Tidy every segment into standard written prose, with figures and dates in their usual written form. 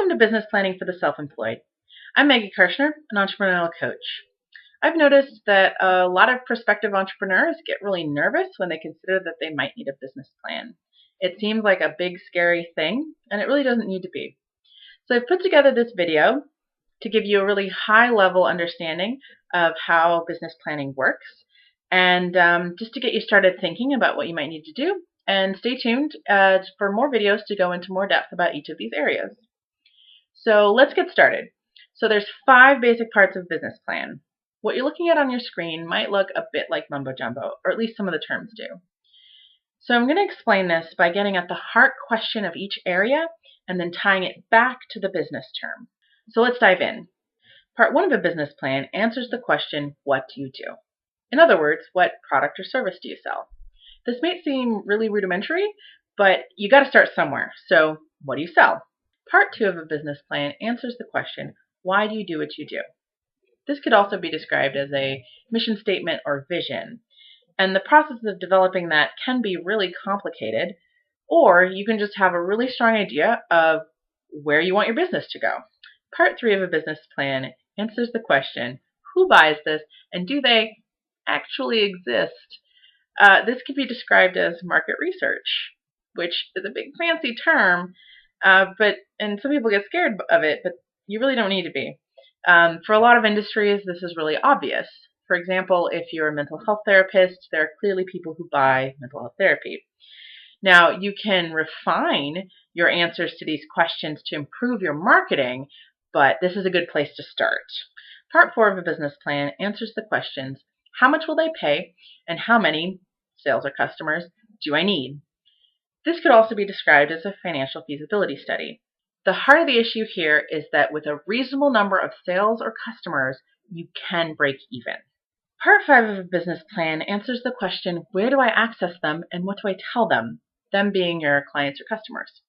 Welcome to Business Planning for the Self-Employed. I'm Maggie Karshner, an entrepreneurial coach. I've noticed that a lot of prospective entrepreneurs get really nervous when they consider that they might need a business plan. It seems like a big, scary thing, and it really doesn't need to be. So I've put together this video to give you a really high-level understanding of how business planning works, and just to get you started thinking about what you might need to do. And stay tuned for more videos to go into more depth about each of these areas. So let's get started. So there's 5 basic parts of business plan. What you're looking at on your screen might look a bit like mumbo jumbo, or at least some of the terms do. So I'm going to explain this by getting at the heart question of each area and then tying it back to the business term. So let's dive in. Part 1 of a business plan answers the question, what do you do? In other words, what product or service do you sell? This may seem really rudimentary, but you got to start somewhere. So what do you sell? Part 2 of a business plan answers the question, why do you do what you do? This could also be described as a mission statement or vision. And the process of developing that can be really complicated, or you can just have a really strong idea of where you want your business to go. Part 3 of a business plan answers the question, who buys this and do they actually exist? This could be described as market research, which is a big fancy term, and some people get scared of it, but you really don't need to be. For a lot of industries, this is really obvious. For example, if you're a mental health therapist, there are clearly people who buy mental health therapy. Now, you can refine your answers to these questions to improve your marketing, but this is a good place to start. Part 4 of a business plan answers the questions, how much will they pay, and how many sales or customers do I need? This could also be described as a financial feasibility study. The heart of the issue here is that with a reasonable number of sales or customers, you can break even. Part 5 of a business plan answers the question, where do I access them and what do I tell them? Them being your clients or customers.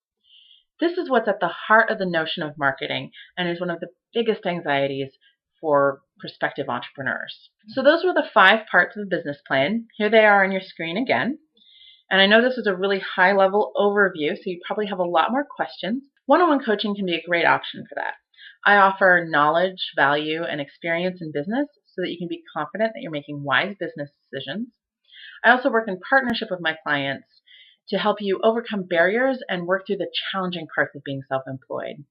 This is what's at the heart of the notion of marketing and is one of the biggest anxieties for prospective entrepreneurs. So those were the 5 parts of a business plan. Here they are on your screen again. And I know this is a really high-level overview, so you probably have a lot more questions. One-on-one coaching can be a great option for that. I offer knowledge, value, and experience in business so that you can be confident that you're making wise business decisions. I also work in partnership with my clients to help you overcome barriers and work through the challenging parts of being self-employed.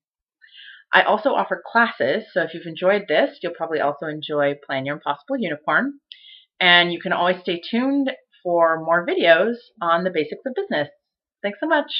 I also offer classes, so if you've enjoyed this, you'll probably also enjoy Plan Your Impossible Unicorn. And you can always stay tuned for more videos on the basics of business. Thanks so much.